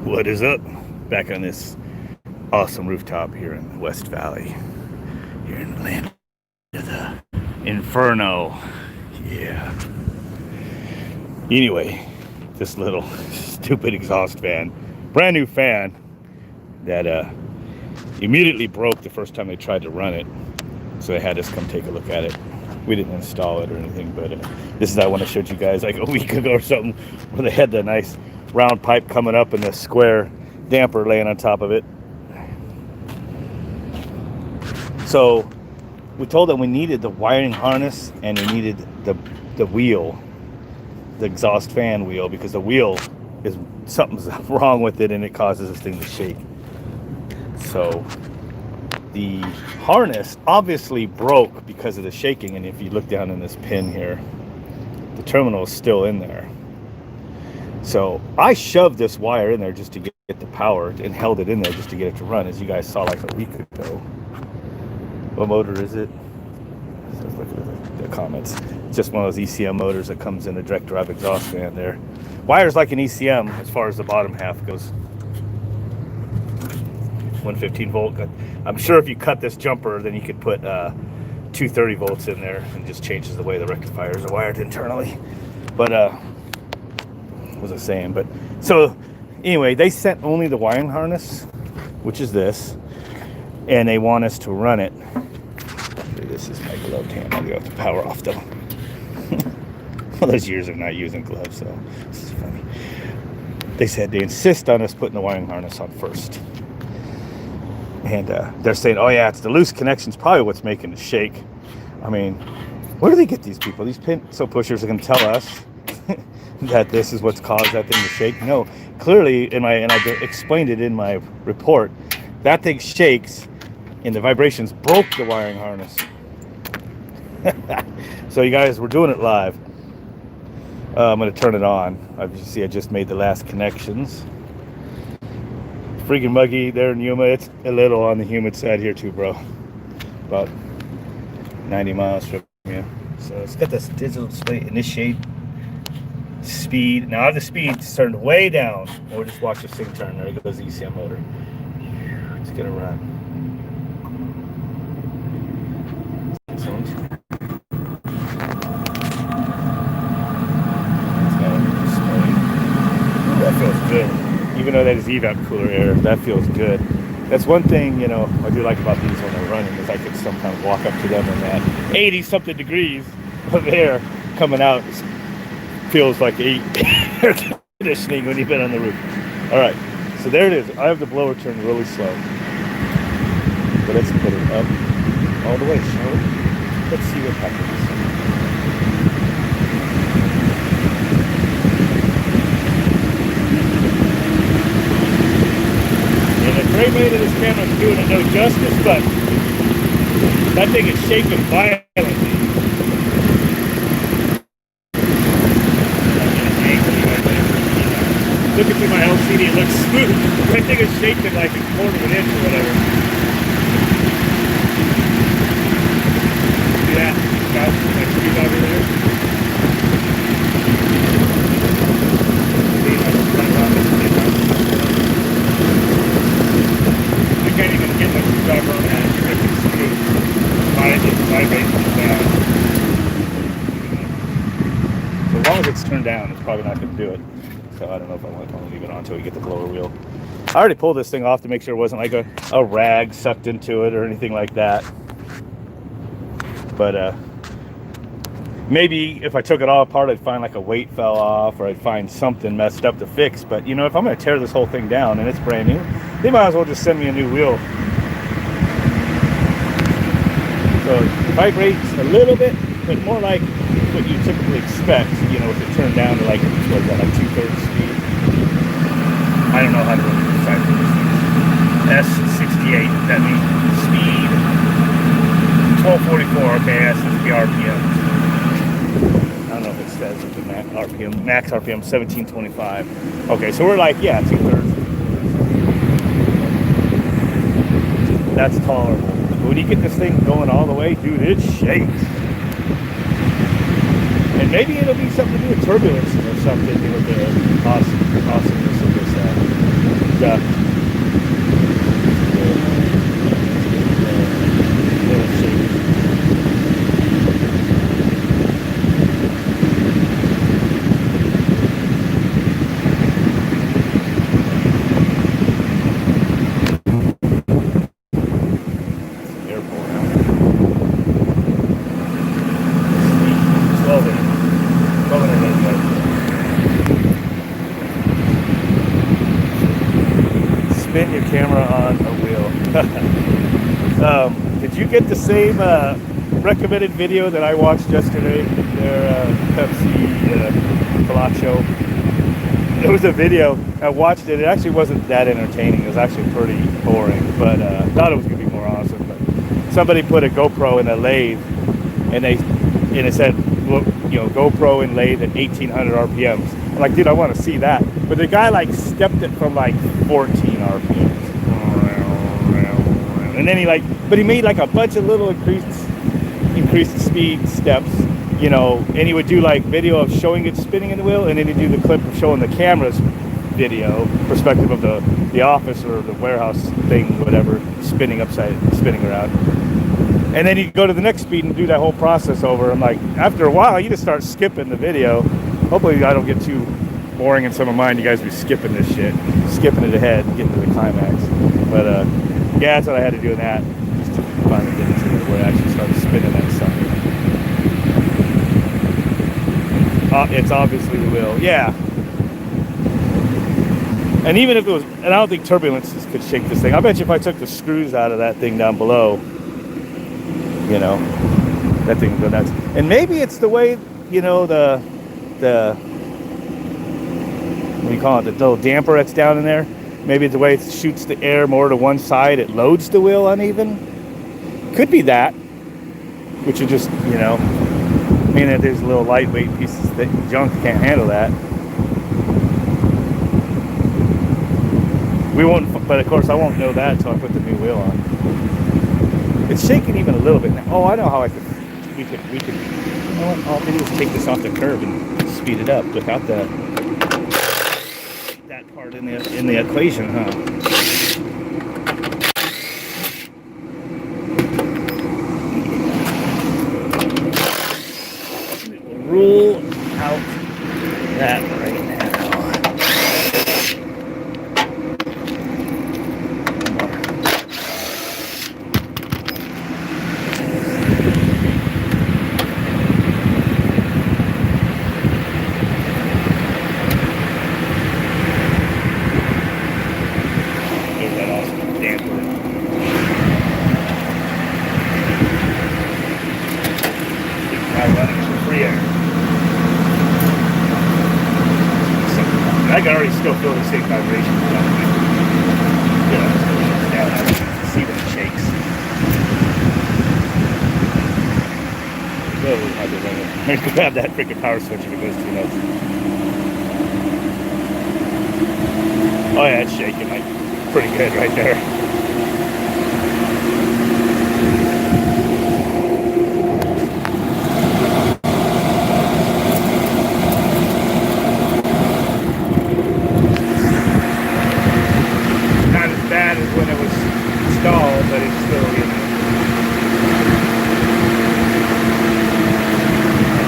What is up? Back on this awesome rooftop here in the West Valley, here in the land of the Inferno. Yeah. Anyway, this little stupid exhaust fan, brand new fan, that immediately broke the first time they tried to run it. So they had us come take a look at it. We didn't install it or anything, but this is that one I showed you guys like a week ago or something, where they had the nice round pipe coming up and the square damper laying on top of it. So we told them we needed the wiring harness and we needed the wheel, the exhaust fan wheel, because the wheel is something's wrong with it and it causes this thing to shake. So the harness obviously broke because of the shaking, and if you look down in this pin here, the terminal is still in there. So I shoved this wire in there just to get the power and held it in there just to get it to run, as you guys saw like a week ago. What motor is it? Let's look at the comments. It's just one of those ECM motors that comes in a direct drive exhaust fan there. Wire's like an ECM as far as the bottom half goes. 115 volt. I'm sure if you cut this jumper, then you could put 230 volts in there, and just changes the way the rectifiers are wired internally. But what was I saying? But so anyway, they sent only the wiring harness, which is this, and they want us to run it. This is my gloved hand. I'll get the power off though. All those years of not using gloves, so this is funny. They said they insist on us putting the wiring harness on first. And they're saying, oh yeah, it's the loose connections probably what's making it shake. I mean, where do they get these people? These pencil pushers are going to tell us that this is what's caused that thing to shake. No, clearly, and I explained it in my report, that thing shakes and the vibrations broke the wiring harness. So you guys, we're doing it live. I'm going to turn it on. As you see, I just made the last connections. Freaking muggy there in Yuma. It's a little on the humid side here too, bro. About 90 miles from you. So it's got this digital display, initiate, speed. Now I have the speed turned way down. Or just watch this thing turn. There goes the ECM motor. It's gonna run. That feels good. Even though that is evap cooler air, that feels good. That's one thing, you know, I do like about these when they're running, is I could sometimes walk up to them and that 80 something degrees of air coming out feels like air conditioning when you've been on the roof. All right, so there it is. I have the blower turned really slow. But let's put it up all the way, shall we? Let's see what happens. The frame rate of this camera is doing it no justice, but that thing is shaking violently. Looking through my LCD, it looks smooth. That thing is shaking like a quarter of an inch or whatever. See that? Got that speed over there. See how it's running on this thing. I can't even get my screwdriver on that. I can see it vibrating down. So as long as it's turned down, it's probably not going to do it. So I don't know if I want to leave it on until we get the blower wheel. I already pulled this thing off to make sure it wasn't like a rag sucked into it or anything like that. But maybe if I took it all apart, I'd find like a weight fell off, or I'd find something messed up to fix. But you know, if I'm going to tear this whole thing down and it's brand new, they might as well just send me a new wheel. So it vibrates a little bit, but more like what you typically expect, you know, if it turned down to like, what is that, like 2/3 speed? I don't know how to decipher this. S68, that means speed. 1244, okay, S is the RPM. I don't know if it says it's the max RPM 1725. Okay, so we're like, yeah, 2/3. That's tolerable. But when you get this thing going all the way, dude, it shakes. And maybe it'll be something to do with turbulence or something with the awesomeness of this spin your camera on a wheel. Did you get the same recommended video that I watched yesterday? Their Pepsi collab show. It was a video. I watched it. It actually wasn't that entertaining. It was actually pretty boring, but thought it was gonna be more awesome. But somebody put a GoPro in a lathe, and it said, look, you know, GoPro in lathe at 1800 RPMs. I'm like, dude, I want to see that. But the guy like stepped it from like 14 RPMs, and then he made like a bunch of little increased speed steps. You know, and he would do like video of showing it spinning in the wheel, and then he'd do the clip of showing the camera's video perspective of the office or the warehouse thing, whatever, spinning around. And then he'd go to the next speed and do that whole process over. I'm like, after a while, you just start skipping the video. Hopefully I don't get too boring in some of mine. You guys be skipping this shit, skipping it ahead, getting to the climax. But yeah, that's what I had to do in that, just to finally get into it where I actually started spinning that sucker. It's obviously the wheel, yeah. And even if it was, and I don't think turbulences could shake this thing. I bet you if I took the screws out of that thing down below, you know, that thing would go nuts. And maybe it's the way, you know, the what do you call it, the little damper that's down in there. Maybe the way it shoots the air more to one side, it loads the wheel uneven. Could be that, which would just, you know, mean that there's little lightweight pieces that junk can't handle that. We won't, but of course I won't know that until I put the new wheel on. It's shaking even a little bit now. Oh, I know how we could, you know what, all I do is take this off the curb and speed it up without that part in the equation, huh? Rule out that right now. Get that off damper. Now running for free air. I can already still feel the same vibration. You know, down, I can see when it shakes. Oh, I can grab that freaking power switch if it goes too nuts. Oh yeah, it's shaking like pretty good right there. When it was stalled, but it's still, you know,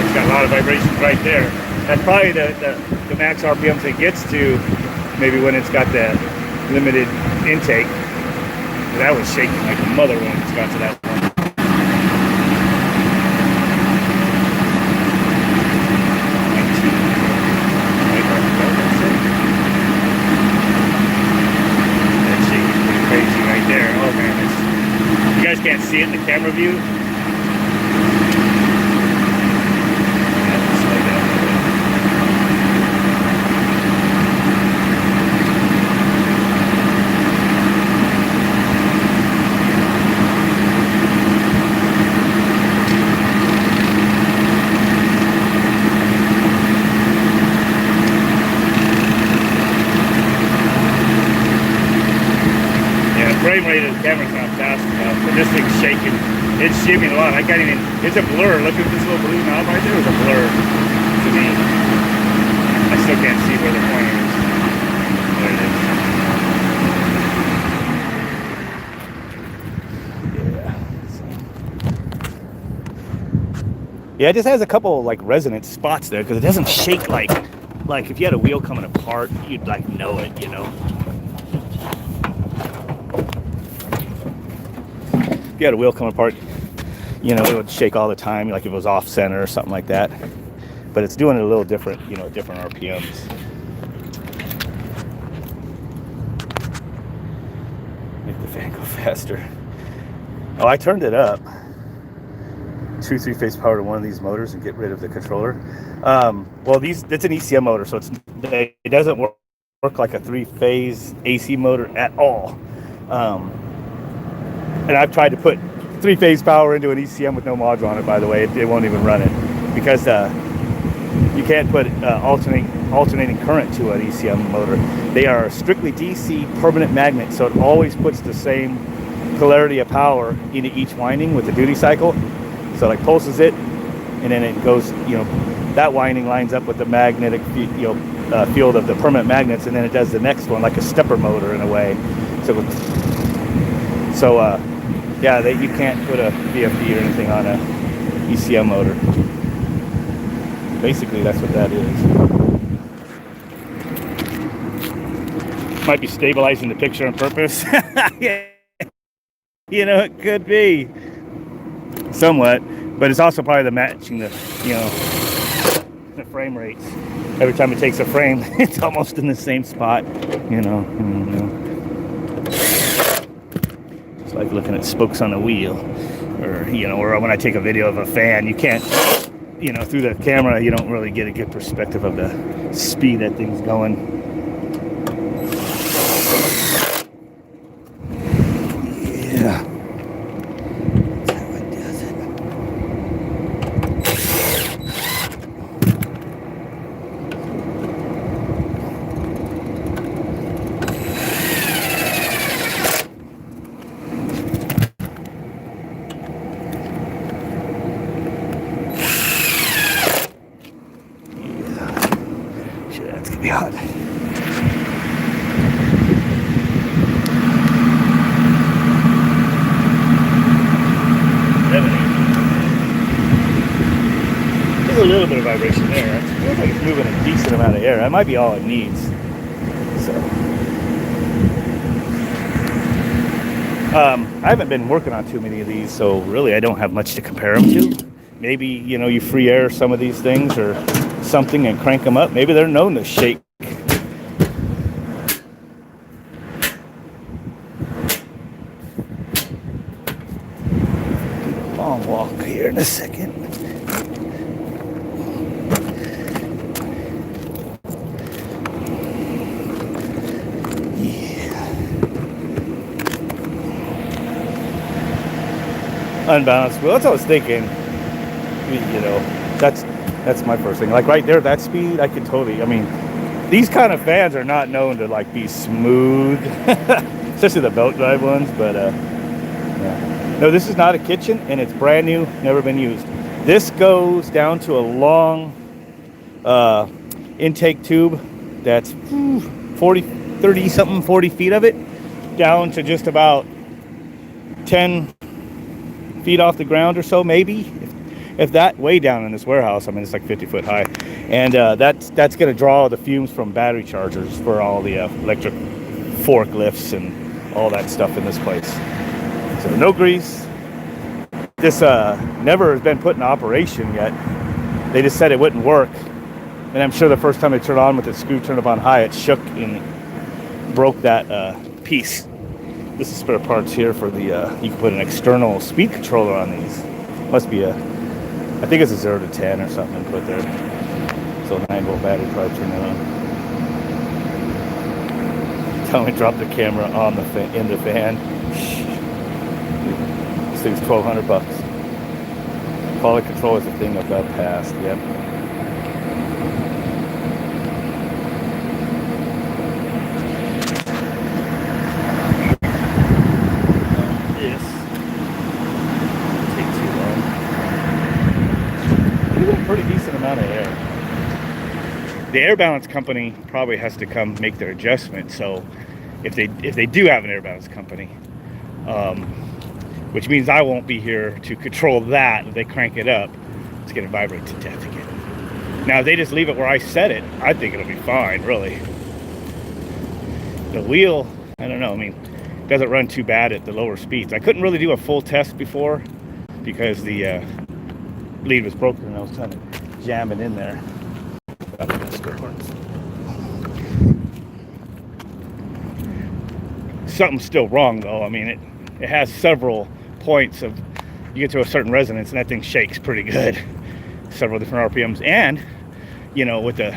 it's got a lot of vibrations right there. That's probably the max RPMs it gets to, maybe when it's got that limited intake. That was shaking like a mother when it's got to that point. There. Oh man, you guys can't see it in the camera view. Frame rate of the camera's not fast enough, but this thing's shaking. It's shimmy a lot. I can't even, it's a blur. Look at this little blue knob right there. It's a blur to me. I still can't see where the pointer is. There it is. Yeah, it just has a couple like resonant spots there because it doesn't shake like if you had a wheel coming apart, you'd like know it, you know. If you had a wheel come apart, you know, it would shake all the time, like if it was off center or something like that. But it's doing it a little different, you know, different RPMs. tester. Oh, I turned it up. 2 3-phase power to one of these motors and get rid of the controller. Well, it's an ECM motor, so it doesn't work like a 3-phase AC motor at all. And I've tried to put 3-phase power into an ECM with no module on it, by the way. It won't even run it because you can't put alternating current to an ECM motor. They are strictly DC permanent magnets, so it always puts the same polarity of power into each winding with the duty cycle. So like pulses it, and then it goes, that winding lines up with the magnetic field of the permanent magnets, and then it does the next one like a stepper motor in a way. So yeah, you can't put a VFD or anything on a ECM motor. Basically, that's what that is. Might be stabilizing the picture on purpose. Yeah. It could be. Somewhat, but it's also probably the matching the frame rates. Every time it takes a frame, it's almost in the same spot. It's like looking at spokes on a wheel, or when I take a video of a fan, you can't, through the camera, you don't really get a good perspective of the speed that thing's going. Yeah. Be hot. There's a little bit of vibration there. It feels like it's moving a decent amount of air. That might be all it needs. So, I haven't been working on too many of these, so really I don't have much to compare them to. Maybe you free air some of these things or something and crank them up. Maybe they're known to shake. Long walk here in a second. Yeah. Unbalanced wheel. That's what I was thinking. That's my first thing. Like right there, that speed, I could totally. I mean, these kind of fans are not known to like be smooth, especially the belt drive ones. But yeah. No, this is not a kitchen, and it's brand new, never been used. This goes down to a long intake tube that's 40 feet of it, down to just about 10 feet off the ground or so, maybe. If that, way down in this warehouse. I mean, it's like 50 foot high. And that's going to draw the fumes from battery chargers for all the electric forklifts and all that stuff in this place. So no grease. This never has been put in operation yet. They just said it wouldn't work. And I'm sure the first time they turned on with the screw turned up on high, it shook and broke that piece. This is spare parts here for the, you can put an external speed controller on these. Must be I think it's a 0 to 10 or something put there. So 9-volt battery probably turn it on. Tell me drop the camera on the in the fan. This thing's $1,200. Quality control is the thing I've got past. Yep. Pretty decent amount of air. The air balance company probably has to come make their adjustment. So if they do have an air balance company, which means I won't be here to control that. If they crank it up, it's going to vibrate to death again. Now if they just leave it where I set it, I think it'll be fine. Really, the wheel, I don't know. I mean, it doesn't run too bad at the lower speeds. I couldn't really do a full test before because the lead was broken and I was trying to jam it in there. Something's still wrong though. I mean, it has several points of, you get to a certain resonance and that thing shakes pretty good, several different RPMs. And you know, with the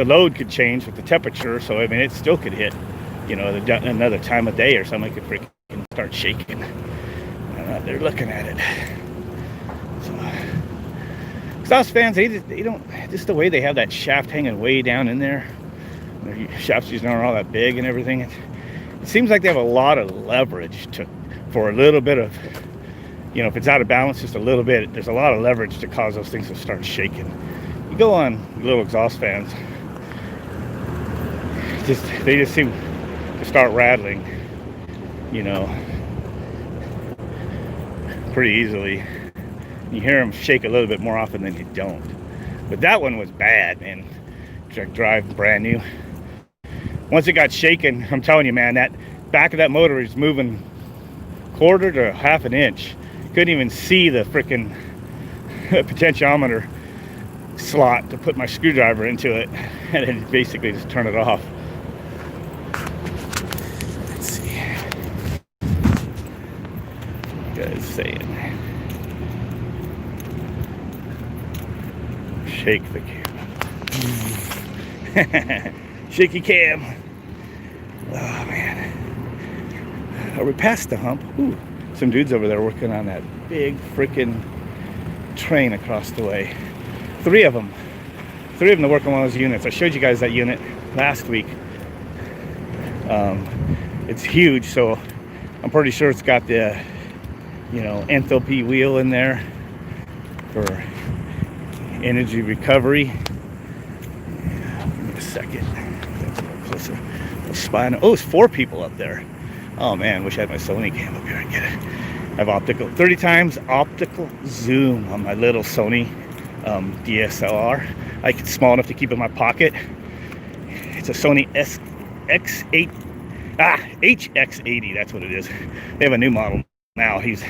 load could change with the temperature, so I mean it still could hit, you know, another time of day or something, it could freaking start shaking. They're looking at it. So exhaust fans, they don't, just the way they have that shaft hanging way down in there, their shafts just aren't all that big and everything, it seems like they have a lot of leverage for a little bit of, you know, if it's out of balance just a little bit, there's a lot of leverage to cause those things to start shaking. You go on little exhaust fans, they just seem to start rattling, you know, pretty easily. You hear them shake a little bit more often than you don't. But that one was bad, man. Drive brand new. Once it got shaken, I'm telling you, man, that back of that motor is moving quarter to half an inch. Couldn't even see the freaking potentiometer slot to put my screwdriver into it, and then basically just turn it off. Let's see. What guys saying? Shake the cam. Shaky cam. Oh man. Are we past the hump? Ooh, some dudes over there working on that big freaking train across the way. Three of them to work on one of those units. I showed you guys that unit last week. It's huge, so I'm pretty sure it's got the, you know, enthalpy wheel in there for energy recovery. Give me a second. That's a little closer. Spine. Oh, it's 4 people up there. Oh man, wish I had my Sony cam up here. I get it. I have optical 30 times optical zoom on my little Sony DSLR. It's small enough to keep in my pocket. It's a Sony HX80. That's what it is. They have a new model now. He's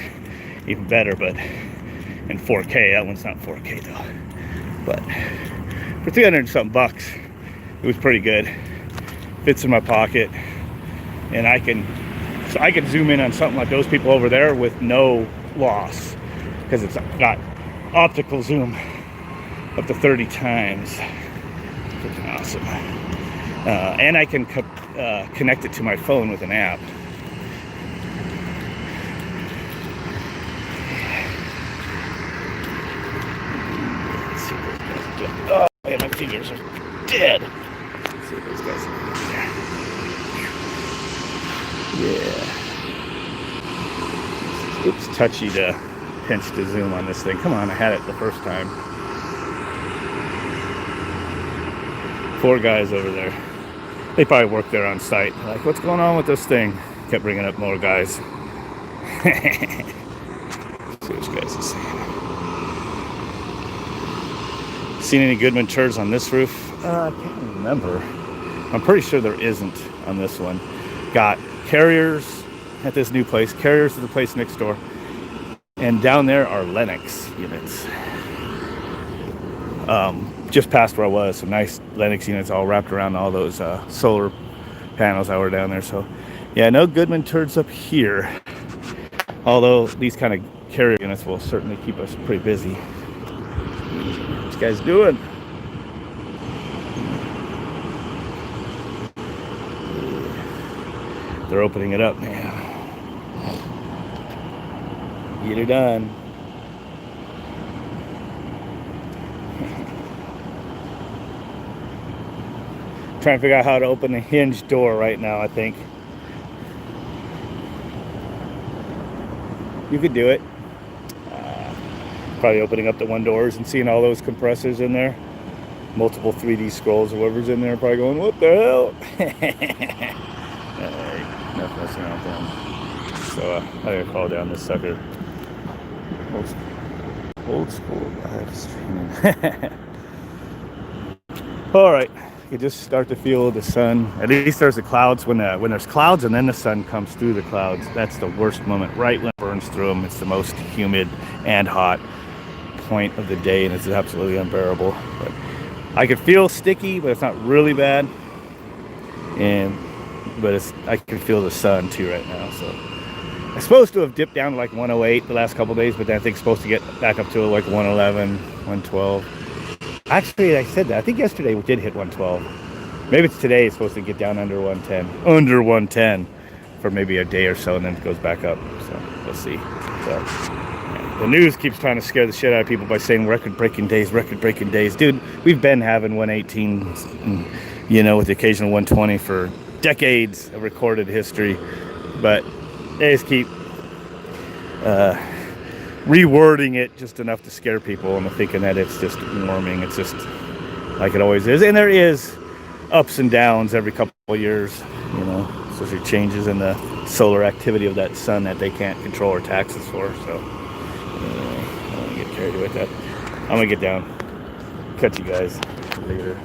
even better, but in 4K. That one's not 4K though. But for 300 and something bucks, it was pretty good. Fits in my pocket, and I can zoom in on something like those people over there with no loss, because it's got optical zoom up to 30 times. Freaking awesome. And I can connect it to my phone with an app. Let's see what those guys are doing. Oh man, my fingers are dead. Let's see what those guys are doing there. Yeah. It's touchy to pinch to zoom on this thing. Come on, I had it the first time. 4 guys over there. They probably work there on site. Like, what's going on with this thing? Kept bringing up more guys. Let's see what you guys are saying. Seen any Goodman turds on this roof? I can't remember. I'm pretty sure there isn't on this one. Got Carriers at this new place. Carriers to the place next door. And down there are Lennox units. Just past where I was, some nice Lennox units all wrapped around all those solar panels that were down there. So yeah, no Goodman turds up here, although these kind of carrier units will certainly keep us pretty busy. What you guys doing? They're opening it up, man. Get her done. Trying to figure out how to open the hinge door right now, I think. You could do it. Probably opening up the 1 doors and seeing all those compressors in there. Multiple 3D scrolls or whatever's in there, probably going, what the hell? Alright, enough messing around with them. So I gotta call down this sucker. Old school live streaming. Alright. You just start to feel the sun. At least there's the clouds. When there's clouds and then the sun comes through the clouds, that's the worst moment. Right when it burns through them, it's the most humid and hot point of the day, and it's absolutely unbearable. But I could feel sticky, but it's not really bad. But I can feel the sun too right now. So It's supposed to have dipped down to like 108 the last couple of days, but then I think it's supposed to get back up to like 111, 112. Actually, I said that. I think yesterday we did hit 112. Maybe it's today. It's supposed to get down under 110. Under 110 for maybe a day or so, and then it goes back up. So we'll see. So the news keeps trying to scare the shit out of people by saying record-breaking days, record-breaking days. Dude, we've been having 118, you know, with the occasional 120 for decades of recorded history. But they just keep rewording it just enough to scare people into thinking that it's just warming. It's just like it always is. And there is ups and downs every couple of years, you know, especially changes in the solar activity of that sun that they can't control or tax us for. So I don't want to get carried away with that. I'm going to get down. Catch you guys later.